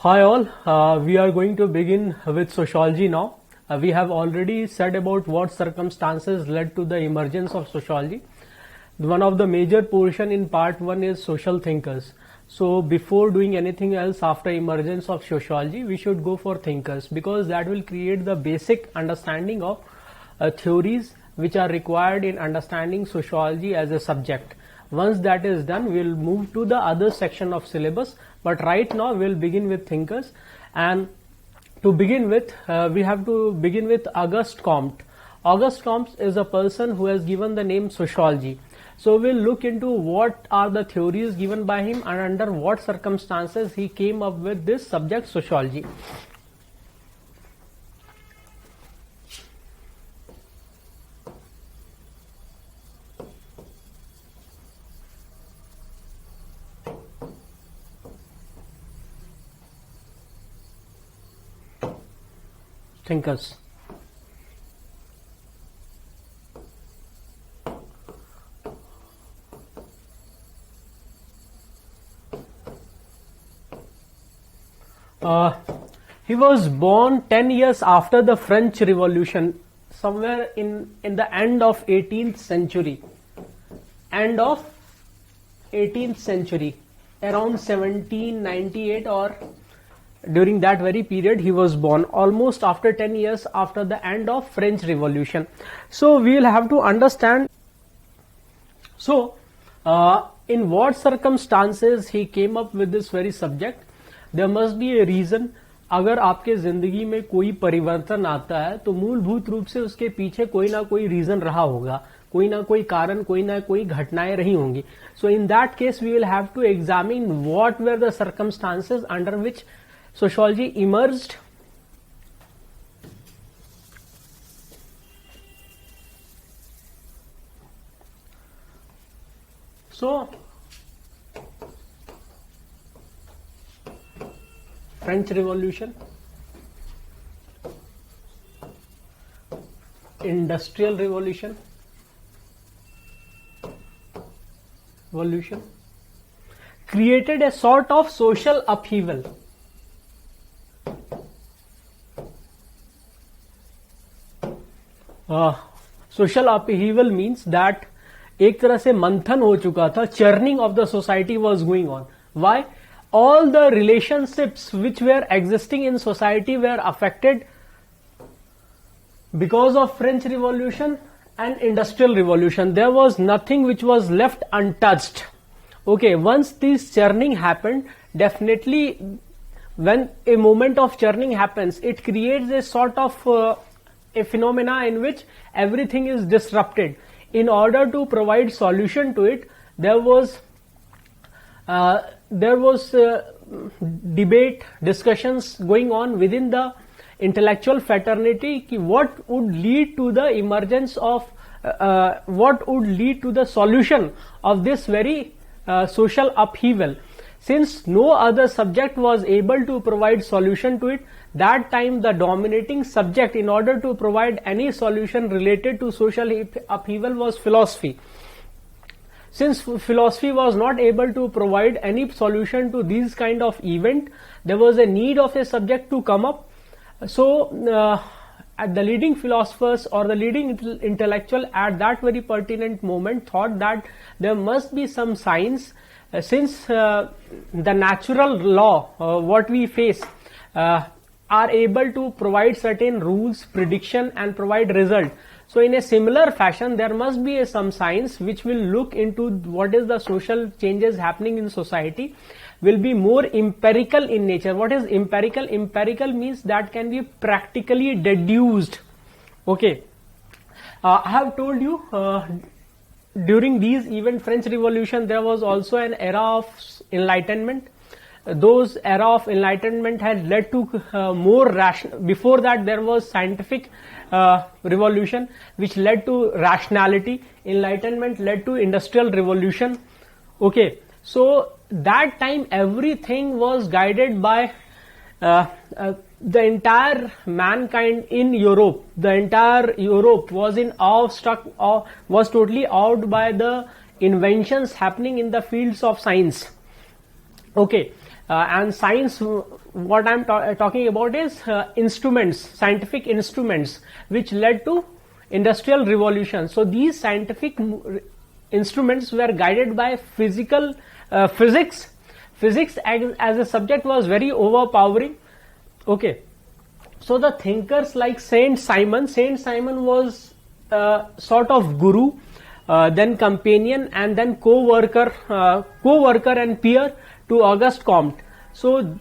Hi all, we are going to begin with sociology now. We have already said about what circumstances led to the emergence of sociology. One of the major portion in part 1 is social thinkers. So before doing anything else after emergence of sociology, we should go for thinkers because that will create the basic understanding of theories which are required in understanding sociology as a subject. Once that is done, we'll move to the other section of syllabus. But right now we'll begin with thinkers, and to begin with we have to begin with Auguste Comte. Auguste Comte is a person who has given the name sociology. So we'll look into what are the theories given by him and under what circumstances he came up with this subject sociology. Thinkers. He was born 10 years after the French Revolution, somewhere in the end of 18th century. End of 18th century, around 1798 or during that very period he was born, almost after 10 years after the end of French Revolution. So we will have to understand, so in what circumstances he came up with this very subject. There must be a reason. अगर आपके जिंदगी में कोई परिवर्तन आता है तो मूलभूत रूप से उसके पीछे कोई ना कोई रीजन रहा होगा, कोई ना कोई कारण, कोई ना कोई घटनाएं रही होंगी. So in that case we will have to examine what were the circumstances under which sociology emerged. So French Revolution, Industrial Revolution, created a sort of social upheaval. Social upheaval means that एक तरह से मंथन हो चुका था, churning of the society was going on. Why? All the relationships which were existing in society were affected because of French Revolution and Industrial Revolution. There was nothing which was left untouched. Okay, once this churning happened, definitely when a moment of churning happens, it creates a sort of a phenomena in which everything is disrupted. In order to provide solution to it, there was debate, discussions going on within the intellectual fraternity. What would lead to the emergence of, what would lead to the solution of this very social upheaval. Since no other subject was able to provide solution to it, that time the dominating subject in order to provide any solution related to social upheaval was philosophy. Since philosophy was not able to provide any solution to these kind of event, there was a need of a subject to come up. So the leading philosophers or the leading intellectual at that very pertinent moment thought that there must be some science, since the natural law what we face are able to provide certain rules, prediction and provide result. So in a similar fashion, there must be some science which will look into what is the social changes happening in society, will be more empirical in nature. What is empirical? Empirical means that can be practically deduced. Okay, I have told you during these events, French Revolution, there was also an era of enlightenment. Those era of enlightenment had led to more rational. Before that, there was scientific revolution which led to rationality. Enlightenment led to industrial revolution. Okay, so that time everything was guided by the entire mankind in Europe. The entire Europe was in was totally awed by the inventions happening in the fields of science. Okay, and science, what I'm talking about is instruments, scientific instruments, which led to industrial revolution. So these scientific instruments were guided by physics. Physics as a subject was very overpowering. Okay, so the thinkers like Saint Simon was sort of guru, then companion, and then co-worker and peer to Auguste Comte. So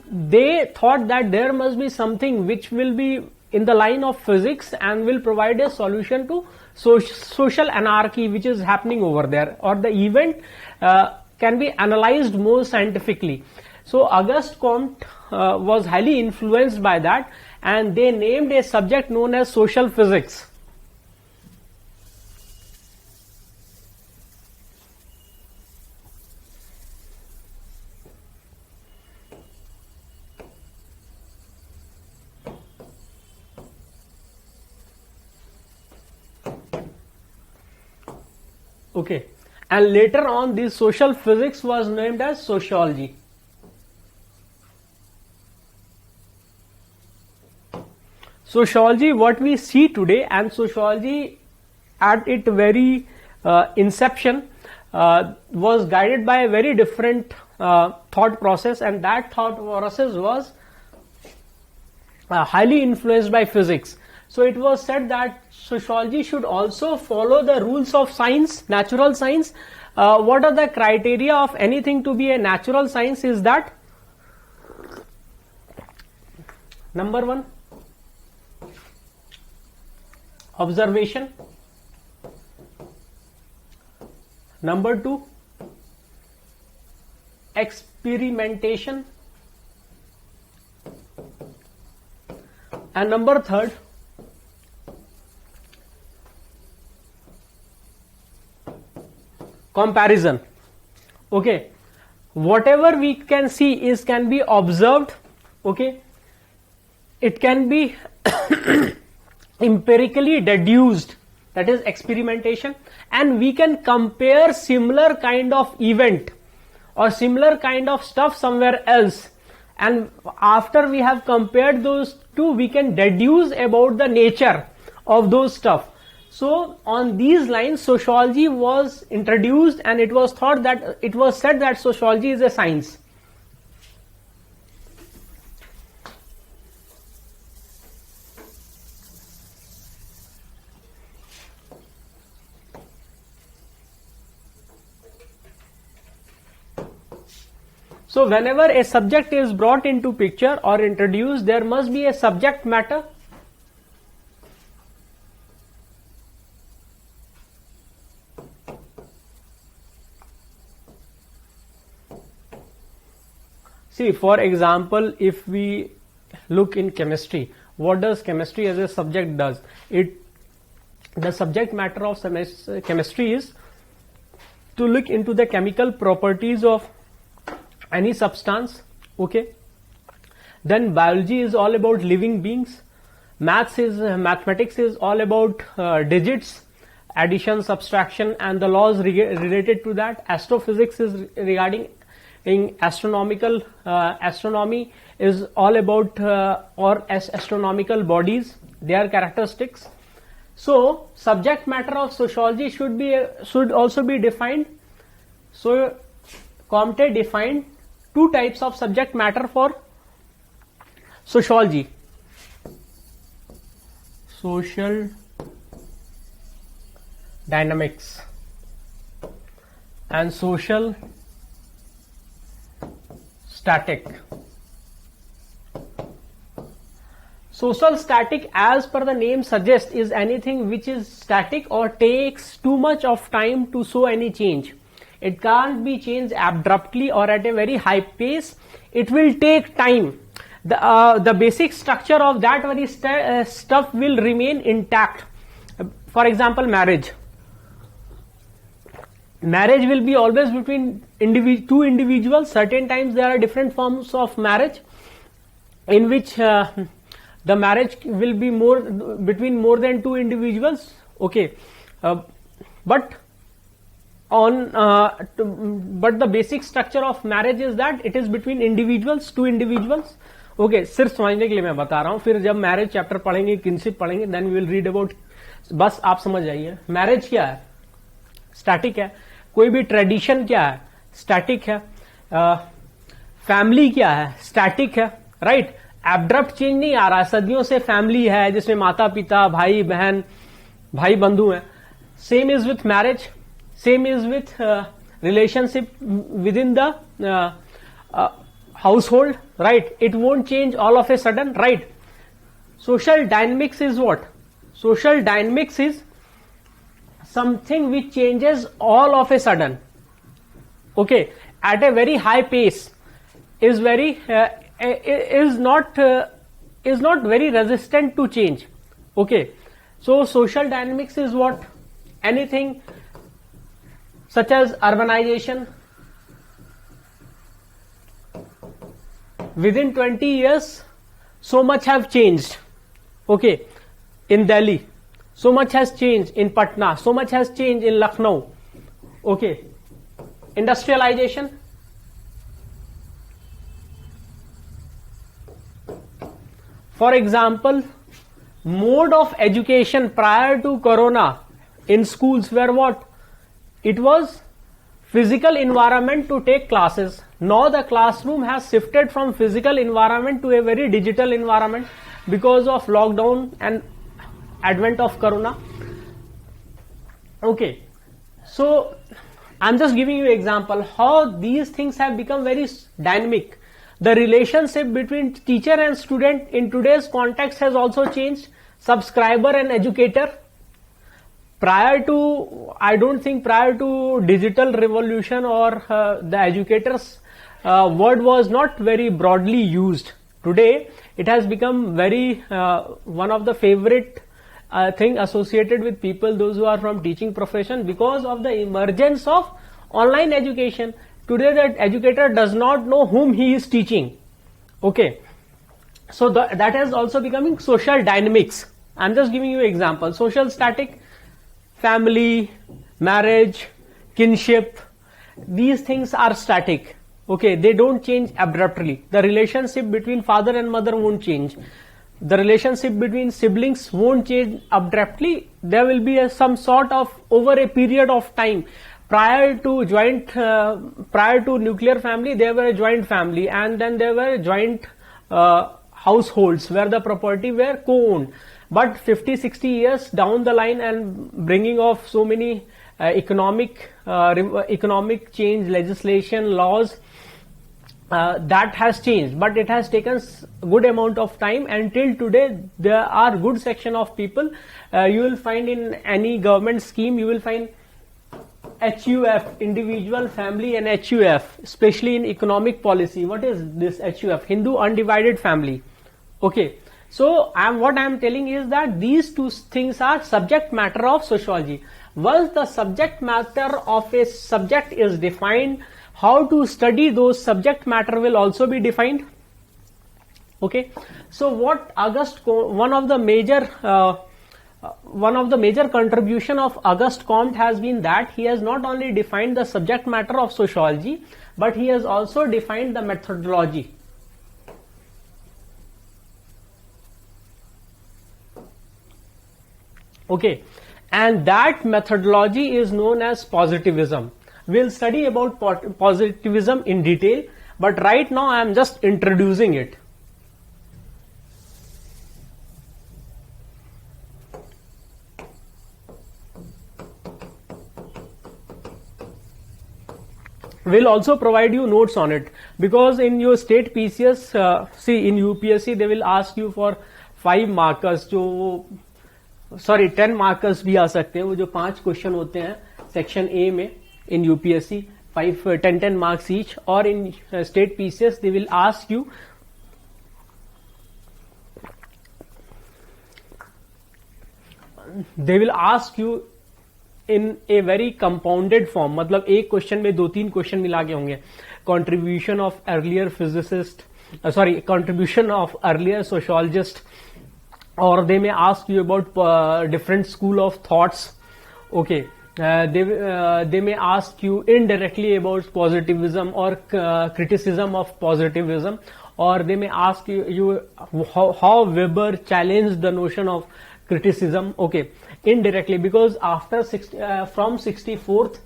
they thought that there must be something which will be in the line of physics and will provide a solution to social anarchy which is happening over there, or the event can be analyzed more scientifically. So Auguste Comte was highly influenced by that, and they named a subject known as social physics. Okay, and later on this social physics was named as sociology. Sociology, what we see today, and sociology at its very inception was guided by a very different thought process, and that thought process was highly influenced by physics. So it was said that sociology should also follow the rules of science, natural science. What are the criteria of anything to be a natural science is that, number one, observation. Number two, experimentation. And number third, comparison. Okay, whatever we can see can be observed. Okay, it can be empirically deduced, that is experimentation, and we can compare similar kind of event or similar kind of stuff somewhere else, and after we have compared those two, we can deduce about the nature of those stuff. So on these lines sociology was introduced, and it was said that sociology is a science. So whenever a subject is brought into picture or introduced, there must be a subject matter. See, for example, if we look in chemistry, what does chemistry as a subject does? The subject matter of chemistry is to look into the chemical properties of any substance. Okay, then biology is all about living beings. Mathematics is all about digits, addition, subtraction, and the laws related to that. Astrophysics is regarding in astronomical. Astronomy is all about astronomical bodies, their characteristics. So subject matter of sociology should also be defined. So Comte defined two types of subject matter for sociology: social dynamics and social static. Social static, as per the name suggests, is anything which is static or takes too much of time to show any change. It can't be changed abruptly or at a very high pace. It will take time. The basic structure of that very stuff will remain intact. For example, marriage. Marriage will be always between two individuals. Certain times there are different forms of marriage in which the marriage will be between more than two individuals. Okay, but but the basic structure of marriage is that it is between individuals, two individuals. Okay, सिर्फ समझने के लिए मैं बता रहा हूं, फिर जब मैरिज चैप्टर पढ़ेंगे, किनशिप पढ़ेंगे, then we will read about. बस आप समझ जाइए मैरिज क्या है, स्टैटिक है. कोई भी ट्रेडिशन क्या है, स्टैटिक है. फैमिली क्या है, स्टैटिक है, राइट. एब्रप्ट चेंज नहीं आ रहा है, सदियों से फैमिली है जिसमें माता पिता, भाई बहन, भाई बंधु हैं. Same is with marriage, same is with relationship within the household, right? It won't change all of a sudden, right? Social dynamics is what? Social dynamics is something which changes all of a sudden, okay, at a very high pace, is not very resistant to change. Okay, so social dynamics is what? Anything such as urbanization. Within 20 years, so much have changed. Okay, in Delhi, so much has changed in Patna, so much has changed in Lucknow. Okay, industrialization. For example, mode of education prior to Corona in schools were what? It was physical environment to take classes. Now the classroom has shifted from physical environment to a very digital environment because of lockdown and advent of Corona. Okay, so I'm just giving you an example how these things have become very dynamic. The relationship between teacher and student in today's context has also changed. Subscriber and educator. I don't think prior to digital revolution or the educators word was not very broadly used. Today it has become very one of the favorite thing associated with people, those who are from teaching profession, because of the emergence of online education. Today the educator does not know whom he is teaching. Okay, so that has also becoming social dynamics. I'm just giving you an example. Social static, family, marriage, kinship, these things are static. Okay, they don't change abruptly. The relationship between father and mother won't change. The relationship between siblings won't change abruptly. There will be some sort of over a period of time. Prior to nuclear family, there were a joint family, and then there were joint households where the property were co-owned. But 50-60 years down the line, and bringing of so many economic change, legislation, laws, that has changed. But it has taken a good amount of time, and till today there are good section of people. You will find in any government scheme, you will find HUF, individual, family, and HUF, especially in economic policy. What is this HUF? Hindu Undivided Family. Okay. So what I am telling is that these two things are subject matter of sociology. Once the subject matter of a subject is defined, how to study those subject matter will also be defined. Okay. So what one of the major contribution of Auguste Comte has been that he has not only defined the subject matter of sociology, but he has also defined the methodology. Okay, and that methodology is known as positivism. We'll study about positivism in detail, but right now I am just introducing it. We'll also provide you notes on it, because in your state PCS, see in UPSC they will ask you for 5 markers, 10 markers भी आ सकते हैं. वो जो 5 question होते हैं section A में इन UPSC, 10 marks each, or in state PCS they will ask you in a very compounded form. मतलब एक क्वेश्चन में 2-3 क्वेश्चन मिला के होंगे. Contribution of earlier physicist, contribution of earlier sociologist, or they may ask you about different school of thoughts. Okay, they may ask you indirectly about positivism or criticism of positivism, or they may ask you how Weber challenged the notion of criticism, okay, indirectly, because after from 64th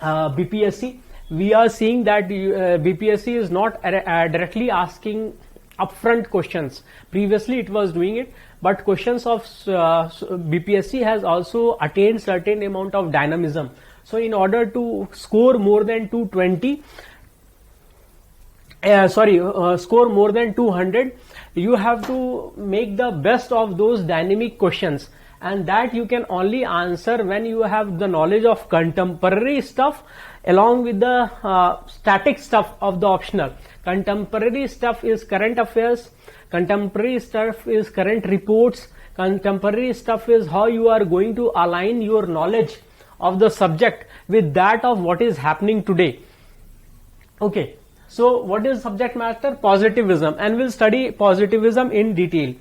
BPSC, we are seeing that BPSC is not directly asking upfront questions. Previously it was doing it, but questions of BPSC has also attained certain amount of dynamism. So in order to score more than 220, score more than 200, you have to make the best of those dynamic questions, and that you can only answer when you have the knowledge of contemporary stuff along with the static stuff of the optional. Contemporary stuff is current affairs, contemporary stuff is current reports, contemporary stuff is how you are going to align your knowledge of the subject with that of what is happening today. Okay, so what is subject matter? Positivism, and we'll study positivism in detail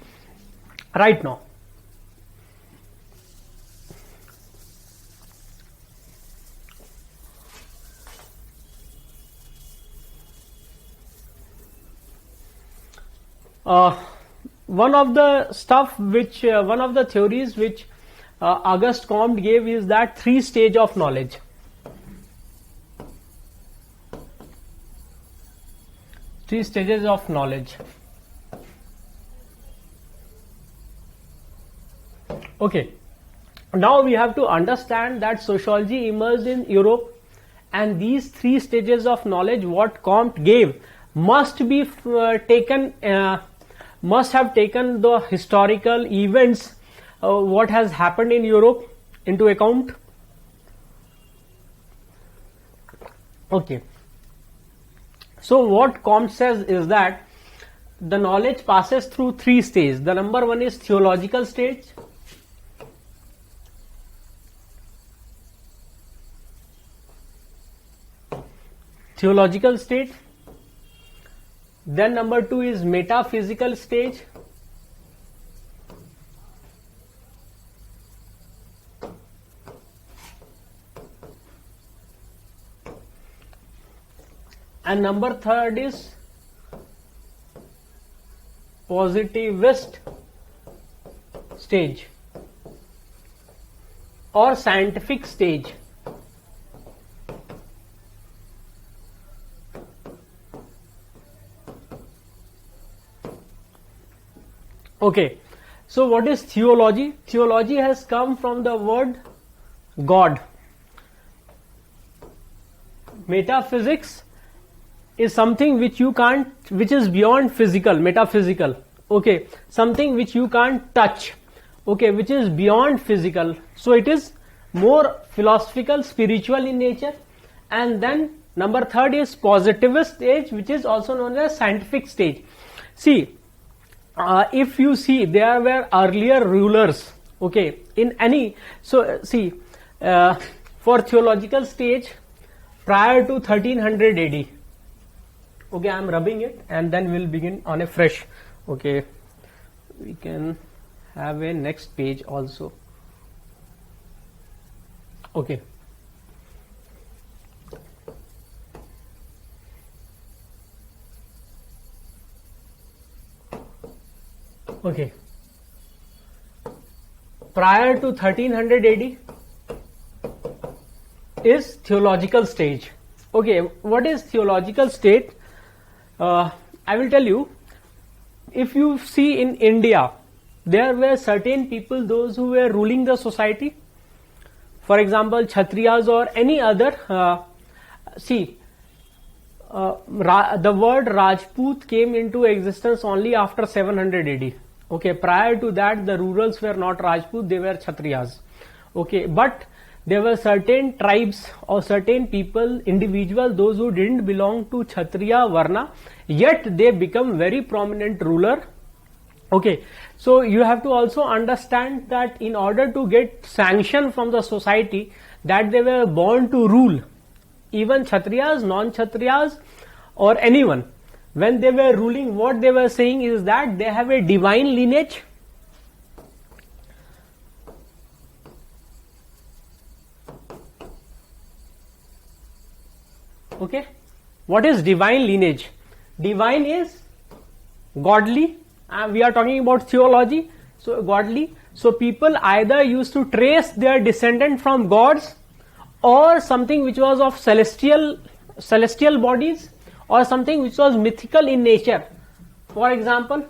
right now. One of the stuff which one of the theories which Auguste Comte gave is that 3 stage of knowledge. Three stages of knowledge. Okay, now we have to understand that sociology emerged in Europe, and these 3 stages of knowledge what Comte gave must be taken must have taken the historical events what has happened in Europe into account. Okay, so what Comte says is that the knowledge passes through 3 stages. The number 1 is theological stage, theological state. Then number 2 is metaphysical stage. And number 3 is positivist stage or scientific stage. Okay, so what is theology? Theology has come from the word God. Metaphysics is something which you can't, which is beyond physical, metaphysical. Okay, something which you can't touch. Okay, which is beyond physical. So it is more philosophical, spiritual in nature. And then number 3 is positivist stage, which is also known as scientific stage. See, if you see, there were earlier rulers, okay, in any, so see, for theological stage prior to 1300 AD, okay, I am rubbing it and then we'll begin on a fresh. Okay, we can have a next page also. Okay, okay, prior to 1300 AD is theological stage. Okay, what is theological state? I will tell you. If you see in India, there were certain people, those who were ruling the society. For example, Kshatriyas or any other. The word Rajput came into existence only after 700 AD. Okay, prior to that, the rurals were not Rajput, they were Kshatriyas. Okay, but there were certain tribes or certain people, individuals, those who didn't belong to Kshatriya Varna, yet they become very prominent ruler. Okay, so you have to also understand that in order to get sanction from the society that they were born to rule, even Kshatriyas, non-Kshatriyas or anyone, when they were ruling, what they were saying is that they have a divine lineage, Okay, what is divine lineage? Divine is godly, and we are talking about theology, so godly. So people either used to trace their descendant from gods, or something which was of celestial bodies, or something which was mythical in nature. For example,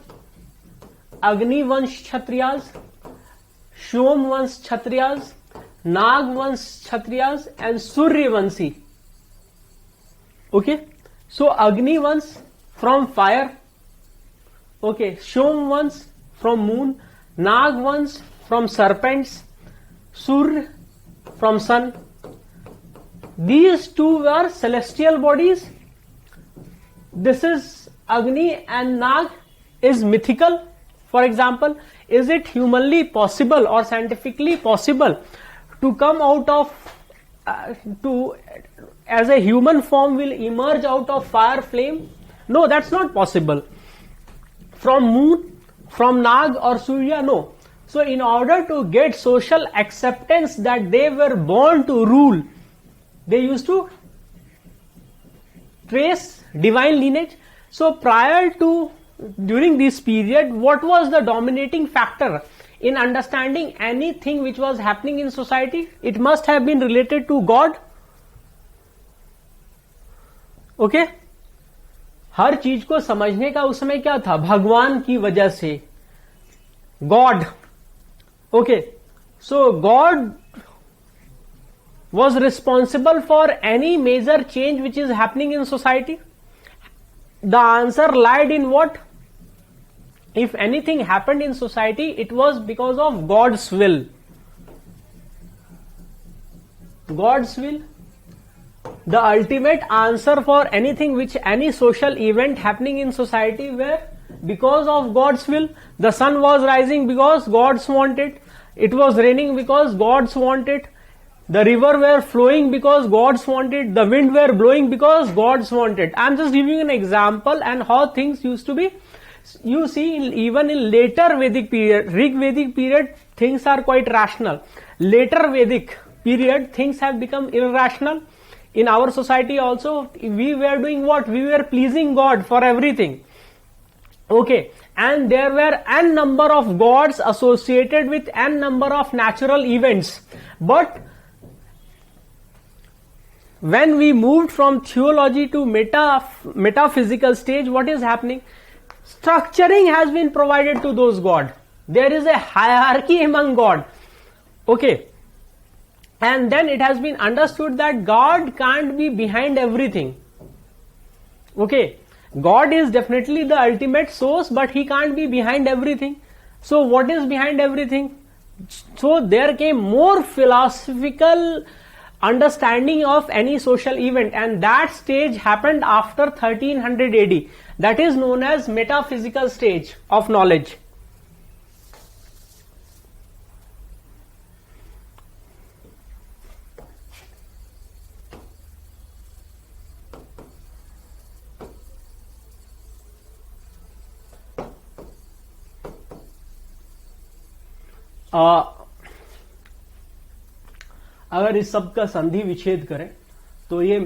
Agni Vansh Kshatriyas, Shom Vansh Kshatriyas, Nag Vansh Kshatriyas, and Surya Vanshi. Okay, so Agni Vansh from fire, okay, Shom Vansh from moon, Nag Vansh from serpents, Surya from sun. These two were celestial bodies. This is Agni, and Nag is mythical. For example, is it humanly possible or scientifically possible to come out of as a human form will emerge out of fire flame? No, that's not possible. From moon, from Nag or Surya, no. So in order to get social acceptance that they were born to rule, they used to trace divine lineage. So during this period, what was the dominating factor in understanding anything which was happening in society? It must have been related to God. Okay, हर चीज को समझने का उस समय क्या था? भगवान की वजह से, God. Okay, so God was responsible for any major change which is happening in society. The answer lied in what? If anything happened in society, it was because of God's will. God's will. The ultimate answer for anything any social event happening in society were because of God's will. The sun was rising because God's wanted. It was raining because God's wanted. The river were flowing because God's wanted. The wind were blowing because God's wanted. I am just giving an example and how things used to be. You see, even in later Vedic period, Rig Vedic period, things are quite rational. Later Vedic period, things have become irrational. In our society also, we were doing what? We were pleasing God for everything. Okay, and there were n number of gods associated with n number of natural events. But when we moved from theology to metaphysical stage, what is happening? Structuring has been provided to those gods. There is a hierarchy among God. Okay. And then it has been understood that God can't be behind everything. Okay. God is definitely the ultimate source, but He can't be behind everything. So what is behind everything? So there came more philosophical understanding of any social event, and that stage happened after 1300 AD. That is known as metaphysical stage of knowledge. अगर इस सब का संधि विच्छेद करें तो ये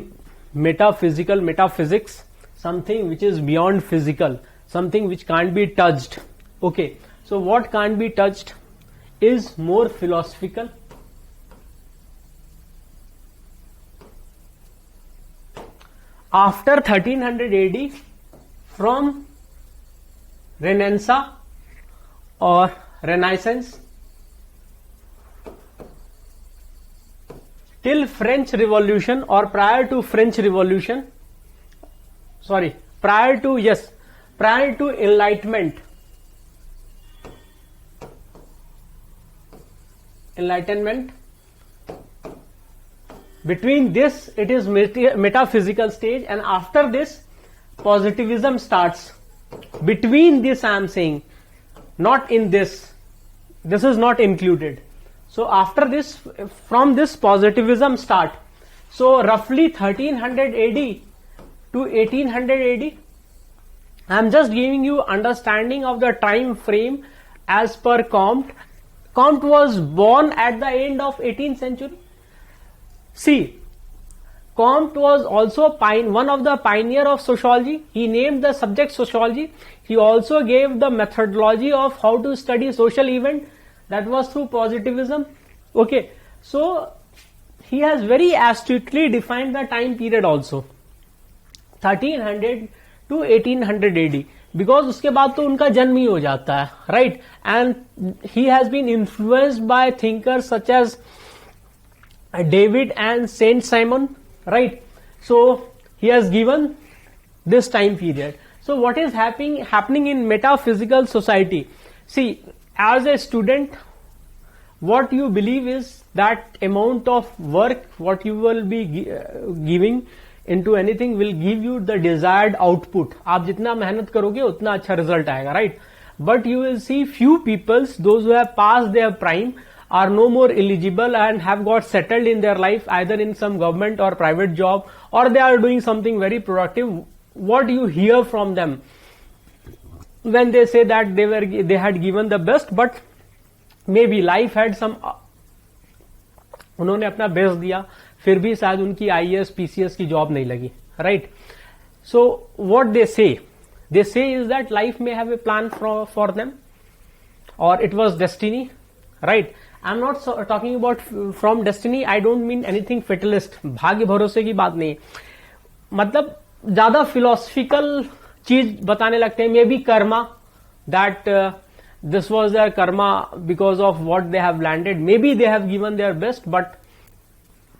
metaphysics, something which is beyond physical, something which can't be touched. Okay, so what can't be touched is more philosophical. After 1300 AD, from Renaissance or Renaissance till French Revolution, or prior to French Revolution, prior to Enlightenment. Between this, it is metaphysical stage, and after this, positivism starts. Between this, I am saying, not in this. This is not included. So after this, from this, positivism start. So roughly 1300 AD to 1800 AD. I am just giving you understanding of the time frame as per Comte. Comte was born at the end of 18th century. See, Comte was also one of the pioneer of sociology. He named the subject sociology. He also gave the methodology of how to study social event. That was through positivism. Okay, so he has very astutely defined the time period also, 1300 to 1800 AD, because उसके बाद तो उनका जन्म ही हो जाता है, right? And he has been influenced by thinkers such as David and Saint Simon, right? So he has given this time period. So what is happening in metaphysical society? See, as a student, what you believe is that amount of work what you will be giving into anything will give you the desired output. आप जितना मेहनत करोगे उतना अच्छा result आएगा, right? But you will see few peoples, those who have passed their prime, are no more eligible and have got settled in their life either in some government or private job, or they are doing something very productive. What you hear from them when they say that they had given the best, but maybe life had some, उन्होंने अपना best दिया, फिर भी शायद उनकी IAS PCS की job नहीं लगी, right? So what they say is that life may have a plan for them, or it was destiny, right? I'm not talking about from destiny. I don't mean anything fatalist. भाग्य भरोसे की बात नहीं, मतलब ज्यादा philosophical चीज बताने लगते हैं. May be Karma, that this was their karma because of what they have landed. Maybe they have given their best, but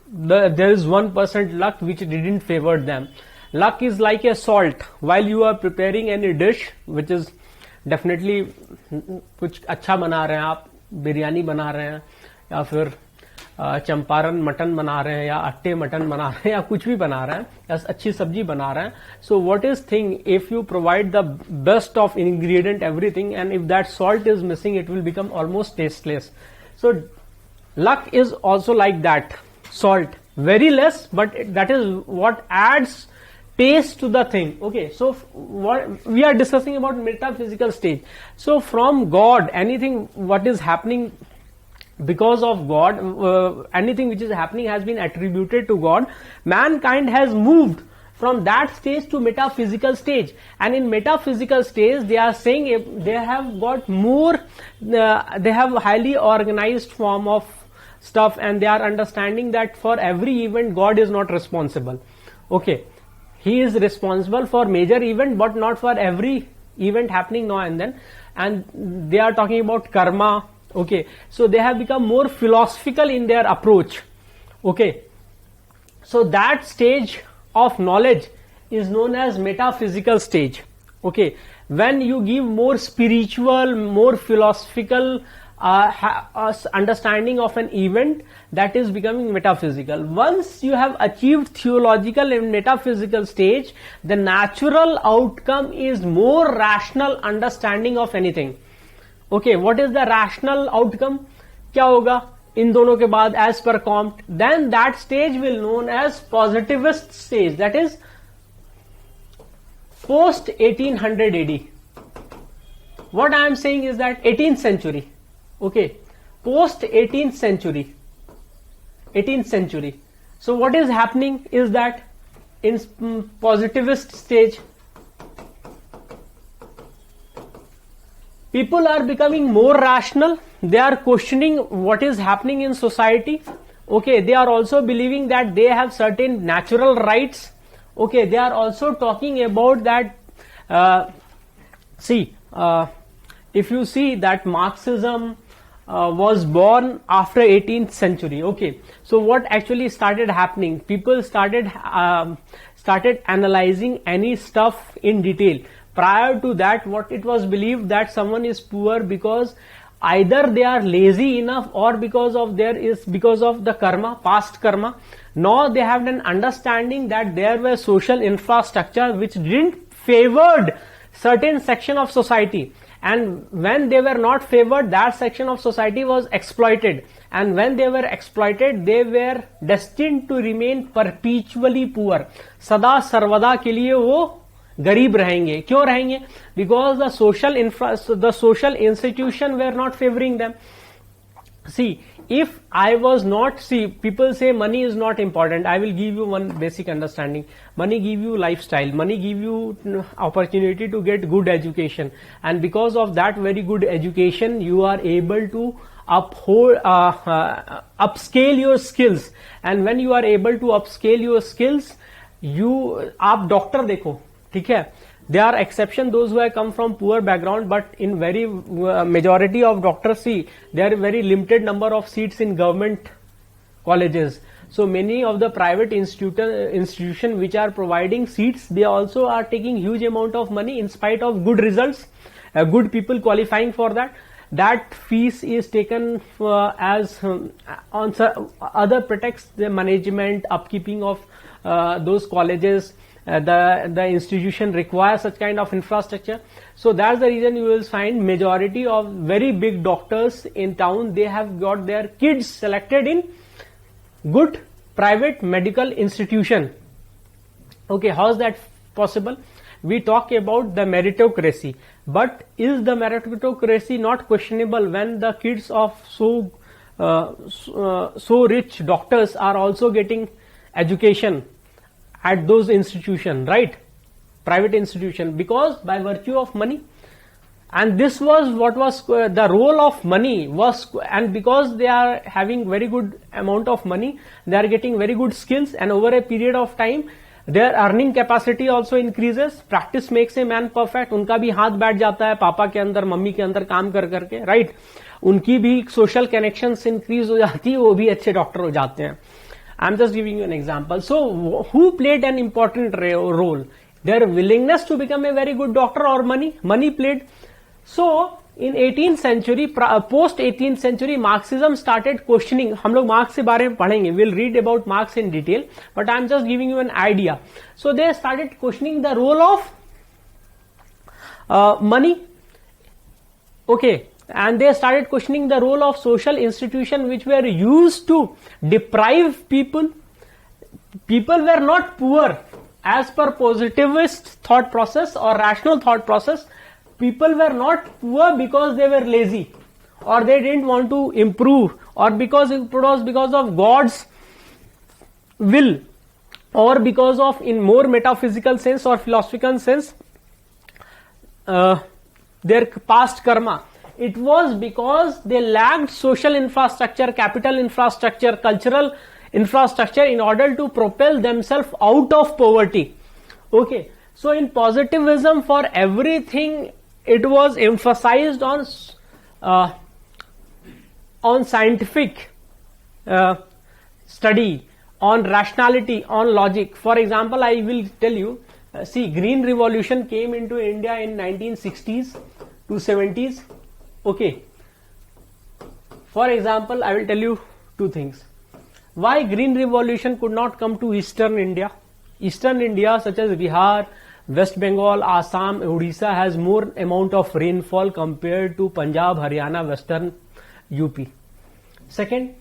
there is 1% luck which didn't favor them. Luck is like a salt. While you are preparing any dish, which is definitely कुछ अच्छा बना रहे हैं आप, बिरयानी बना रहे हैं या फिर चंपारण मटन बना रहे हैं या अट्टे मटन बना रहे हैं या कुछ भी बना रहे हैं या अच्छी सब्जी बना रहे हैं. So what is thing, if you provide the best of ingredient everything and if that salt is missing it will become almost tasteless. So luck is also like that salt, very less, but that is what adds taste to the thing. Okay, so what we are discussing about metaphysical stage. So from God, anything what is happening because of God, anything which is happening has been attributed to God. Mankind has moved from that stage to metaphysical stage, and in metaphysical stage they are saying they have got more, they have highly organized form of stuff, and they are understanding that for every event God is not responsible. Okay, he is responsible for major event but not for every event happening now and then, and they are talking about karma. Okay, so they have become more philosophical in their approach. Okay, so that stage of knowledge is known as metaphysical stage. Okay, when you give more spiritual, more philosophical understanding of an event, that is becoming metaphysical. Once you have achieved theological and metaphysical stage, the natural outcome is more rational understanding of anything. Okay, what is the rational outcome? क्या होगा इन दोनों के बाद as per Comte? Then that stage will known as positivist stage, that is post 1800 AD. What I am saying is that 18th century. Okay, post 18th century. So what is happening is that in positivist stage, people are becoming more rational. They are questioning what is happening in society. Okay, they are also believing that they have certain natural rights. Okay, they are also talking about that. If you see that Marxism was born after 18th century. Okay, so what actually started happening? People started analyzing any stuff in detail. Prior to that, what it was believed that someone is poor because either they are lazy enough or because of the karma, past karma. Now they have an understanding that there were social infrastructure which didn't favored certain section of society. And when they were not favored, that section of society was exploited. And when they were exploited, they were destined to remain perpetually poor. सदा सर्वदा के लिए वो गरीब रहेंगे. क्यों रहेंगे? Because the social institution were not favoring them. See, if I was not, see, people say money is not important. I will give you one basic understanding. Money give you lifestyle. Money give you opportunity to get good education. And because of that very good education, you are able to upscale your skills. And when you are able to upscale your skills, आप doctor देखो, ठीक है, there are exception those who have come from poor background, but in very majority of doctors, see, there are very limited number of seats in government colleges. So many of the private institution which are providing seats, they also are taking huge amount of money in spite of good results, good people qualifying for that. That fees is taken as on other pretexts, the management, upkeeping of those colleges. The institution requires such kind of infrastructure. So that's the reason you will find majority of very big doctors in town, they have got their kids selected in good private medical institution. Okay, how is that possible? We talk about the meritocracy, but is the meritocracy not questionable when the kids of so rich doctors are also getting education at those institutions, right? Private institution, because by virtue of money. And this was what was the role of money was, and because they are having very good amount of money, they are getting very good skills, and over a period of time their earning capacity also increases. Practice makes a man perfect. उनका भी हाथ बैठ जाता है पापा के अंदर, mummy के अंदर काम कर करके, राइट? उनकी भी सोशल कनेक्शंस इंक्रीज हो जाती है, वो भी अच्छे डॉक्टर हो जाते हैं. I'm just giving you an example. So who played an important role? Their willingness to become a very good doctor or money? Money played. So in 18th century, post 18th century, Marxism started questioning. हम लोग marks के बारे में पढ़ेंगे. We'll read about Marx in detail, but I'm just giving you an idea. So they started questioning the role of money. Okay. And they started questioning the role of social institutions which were used to deprive people. People were not poor as per positivist thought process or rational thought process. People were not poor because they were lazy or they didn't want to improve, or because it was because of God's will, or because of, in more metaphysical sense or philosophical sense, their past karma. It was because they lacked social infrastructure, capital infrastructure, cultural infrastructure in order to propel themselves out of poverty. Okay, so in positivism, for everything it was emphasized on scientific study, on rationality, on logic. For example, I will tell you, see, Green Revolution came into India in 1960s to 70s. Okay. For example, I will tell you two things. Why Green Revolution could not come to Eastern India? Eastern India, such as Bihar, West Bengal, Assam, Odisha, has more amount of rainfall compared to Punjab, Haryana, Western UP. Second,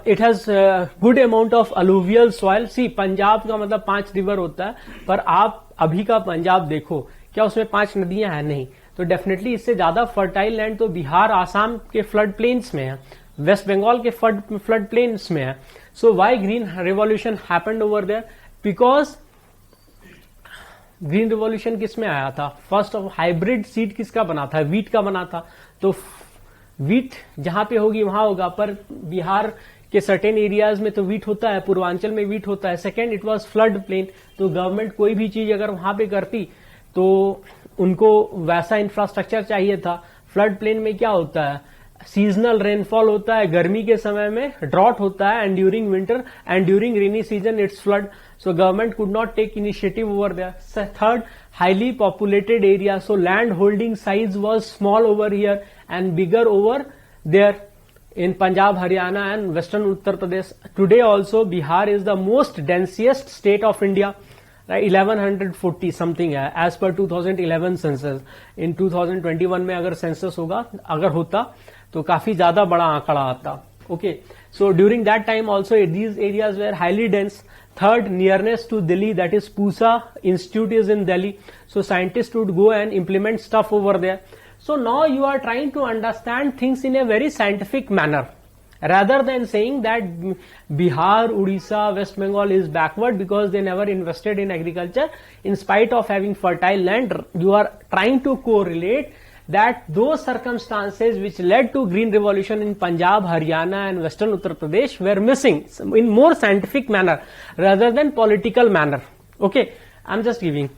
it has good amount of alluvial soil. See, Punjab का मतलब 5 river होता है, पर आप अभी का पंजाब देखो, क्या उसमें 5 नदियां हैं? नहीं. तो डेफिनेटली इससे ज्यादा फर्टाइल लैंड तो बिहार, आसाम के फ्लड प्लेन्स में है, वेस्ट बंगाल के फ्लड प्लेन्स में है. So why green revolution happened over there? Because green revolution किस में आया था? फर्स्ट ऑफ हाइब्रिड सीड किसका बना था? वीट का बना था. तो वीट जहां पे होगी वहां होगा, पर बिहार के सर्टेन एरियाज में तो वीट होता है, पूर्वांचल में वीट होता है. Second, it was flood plain. तो गवर्नमेंट कोई भी चीज अगर वहां पे करती तो उनको वैसा इंफ्रास्ट्रक्चर चाहिए था. फ्लड प्लेन में क्या होता है? सीजनल रेनफॉल होता है, गर्मी के समय में ड्रॉट होता है, and during winter and during rainy season it's flood. So government could not take initiative over there. Third, highly populated area, so land holding size was small over here and bigger over there in Punjab, Haryana and Western Uttar Pradesh. Today also Bihar is the most densiest state of India. 1140 something है as per 2011 census. इन 2021 में अगर census होगा, अगर होता तो काफी ज्यादा बड़ा आंकड़ा आता. Okay, so during that time also these areas were highly dense. Third, nearness to Delhi, that is Pusa institute is in Delhi, so scientist would go and implement stuff over there. So now you are trying to understand things in a very scientific manner, rather than saying that Bihar, Odisha, West Bengal is backward because they never invested in agriculture in spite of having fertile land. You are trying to correlate that those circumstances which led to green revolution in Punjab, Haryana and Western Uttar Pradesh were missing in more scientific manner rather than political manner. Okay, I'm just giving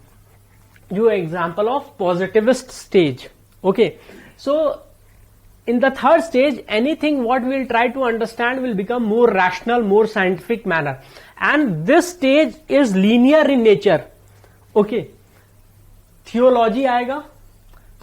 you an example of positivist stage. Okay, so in the third stage, anything what we'll try to understand will become more rational, more scientific manner. And this stage is linear in nature. Okay, theology आएगा,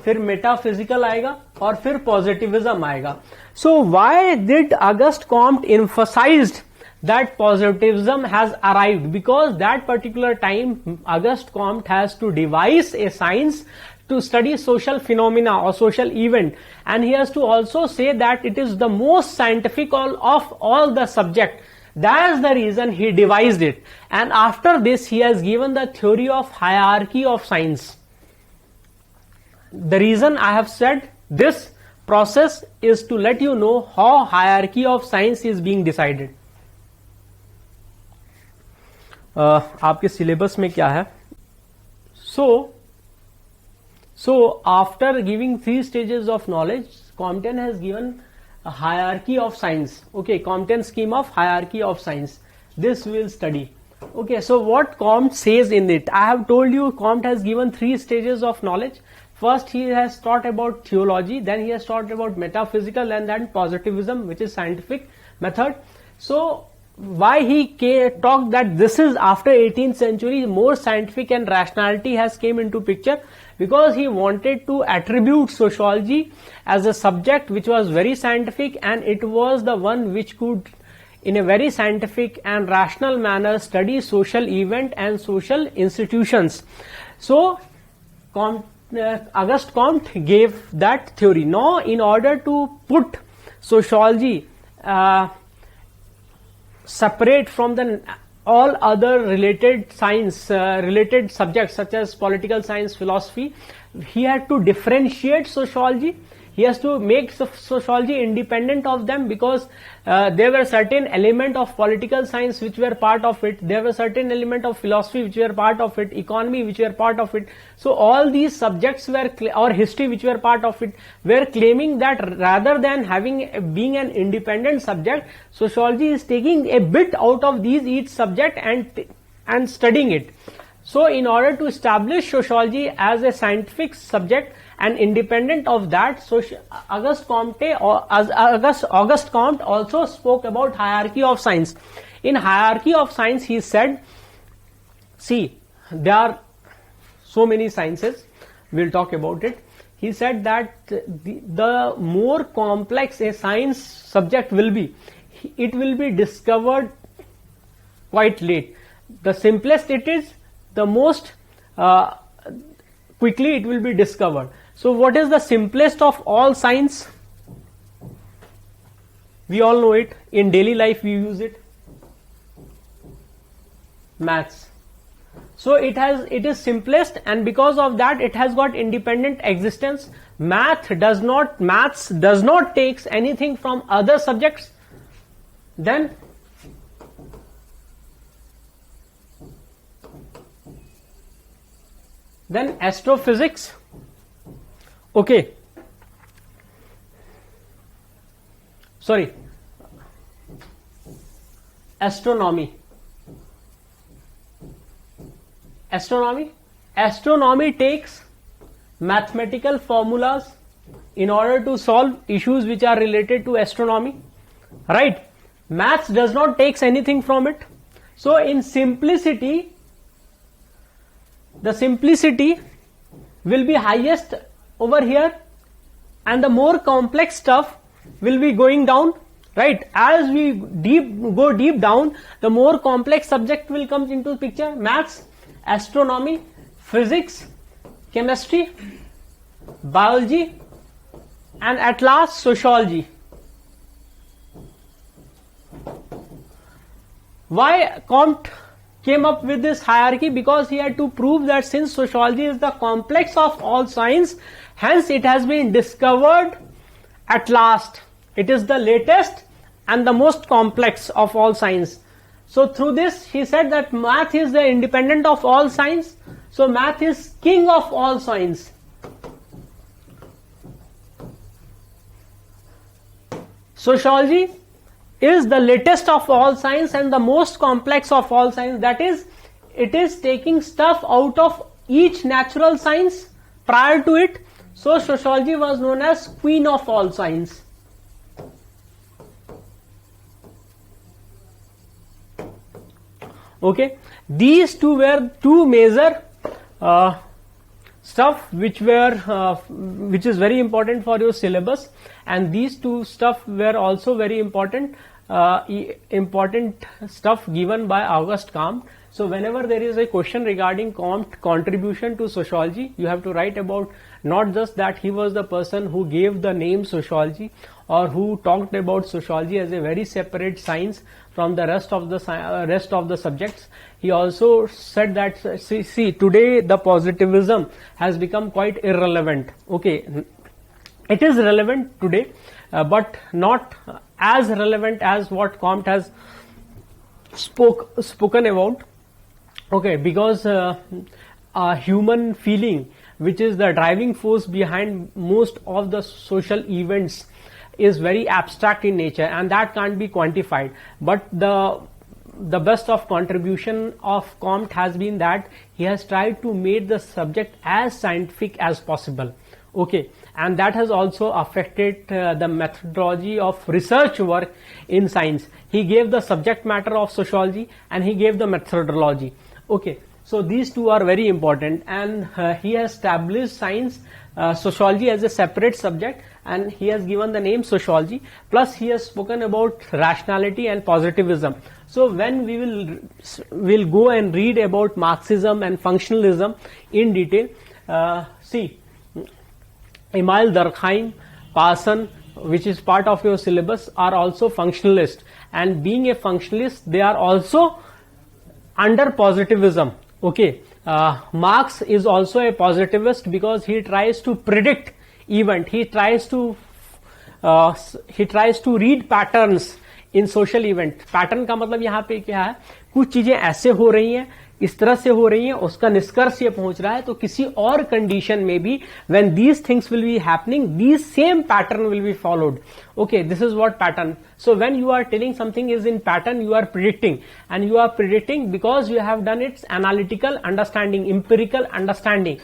फिर metaphysical आएगा और फिर positivism आएगा. So why did August Comte emphasized that positivism has arrived? Because that particular time Auguste Comte has to devise a science to study social phenomena or social event, and he has to also say that it is the most scientific of all the subject. That is the reason he devised it, and after this he has given the theory of hierarchy of science. The reason I have said this process is to let you know how hierarchy of science is being decided. आपके syllabus में क्या है? So after giving 3 stages of knowledge, Compton has given a hierarchy of science. Okay, Compton's scheme of hierarchy of science. This we will study. Okay, so what Comte says in it? I have told you Comte has given 3 stages of knowledge. First he has taught about theology, then he has taught about metaphysical, and then positivism, which is scientific method. So why he talked that this is after 18th century more scientific and rationality has came into picture? Because he wanted to attribute sociology as a subject which was very scientific, and it was the one which could in a very scientific and rational manner study social event and social institutions. So Auguste Comte gave that theory. Now in order to put sociology separate from the all other related science, related subjects such as political science, philosophy, he had to differentiate sociology. He has to make sociology independent of them, because there were certain element of political science which were part of it. There were certain element of philosophy which were part of it, economy which were part of it. So all these subjects were, or history which were part of it, were claiming that rather than being an independent subject, sociology is taking a bit out of each subject and studying it. So in order to establish sociology as a scientific subject and independent of that, Auguste Comte also spoke about hierarchy of science. In hierarchy of science, he said, see, there are so many sciences, we'll talk about it. He said that the more complex a science subject will be, it will be discovered quite late. The simplest it is, the most quickly it will be discovered. So what is the simplest of all science? We all know it. In daily life we use it. Maths. So it is simplest, and because of that it has got independent existence. Maths does not takes anything from other subjects. Then astrophysics. Okay. Sorry. Astronomy. Astronomy takes mathematical formulas in order to solve issues which are related to astronomy. Right? Maths does not takes anything from it. So in simplicity, the simplicity will be highest over here, and the more complex stuff will be going down, right? As we go deep down, the more complex subject will come into picture. Maths, astronomy, physics, chemistry, biology, and at last sociology. Why Comte came up with this hierarchy because he had to prove that since sociology is the complex of all science, hence it has been discovered at last. It is the latest and the most complex of all science. So through this he said that math is the independent of all science. So math is king of all science. Sociology is the latest of all science and the most complex of all science. That is, it is taking stuff out of each natural science prior to it. So sociology was known as queen of all science. Okay, these two were two major stuff which is very important for your syllabus, and these two stuff were also very important stuff given by Auguste Comte. So whenever there is a question regarding Comte's contribution to sociology, you have to write about not just that he was the person who gave the name sociology or who talked about sociology as a very separate science from the rest of the subjects. He also said that see today the positivism has become quite irrelevant. Okay, it is relevant today, but not as relevant as what Comte has spoken about. Okay, because human feeling, which is the driving force behind most of the social events, is very abstract in nature and that can't be quantified. But the best of contribution of Comte has been that he has tried to make the subject as scientific as possible. Okay, and that has also affected the methodology of research work in science. He gave the subject matter of sociology and he gave the methodology. Okay, so these two are very important, and he has established science, sociology as a separate subject, and he has given the name sociology. Plus he has spoken about rationality and positivism. So when we will go and read about Marxism and functionalism in detail, see Emile Durkheim, Parson, which is part of your syllabus, are also functionalists, and being a functionalist they are also under positivism. Okay, Marx is also a positivist because he tries to predict event. He tries to read patterns in social event. Pattern का मतलब यहाँ पे क्या है, कुछ चीजें ऐसे हो रही हैं, इस तरह से हो रही हैं, उसका निष्कर्ष ये पहुंच रहा है, तो किसी और कंडीशन में भी when these things will be happening, these same pattern will be followed. Okay, this is what pattern. So when you are telling something is in pattern, you are predicting, and you are predicting because you have done its analytical understanding, empirical understanding.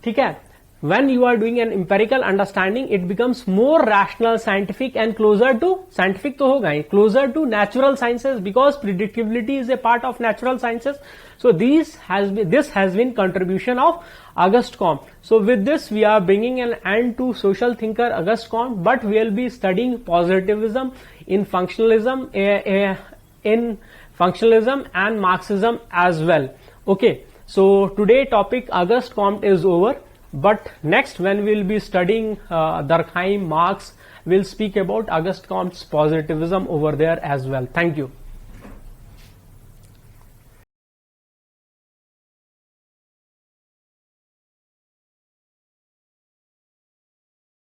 ठीक है, when you are doing an empirical understanding, it becomes more rational, scientific, and closer to scientific तो होगा ही, closer to natural sciences, because predictability is a part of natural sciences. So this has been contribution of Auguste Comte. So with this we are bringing an end to social thinker Auguste Comte, but we will be studying positivism in functionalism and Marxism as well. Okay, so today topic Auguste Comte is over. But next, when we will be studying Durkheim, Marx, we'll speak about Auguste Comte's positivism over there as well. Thank you.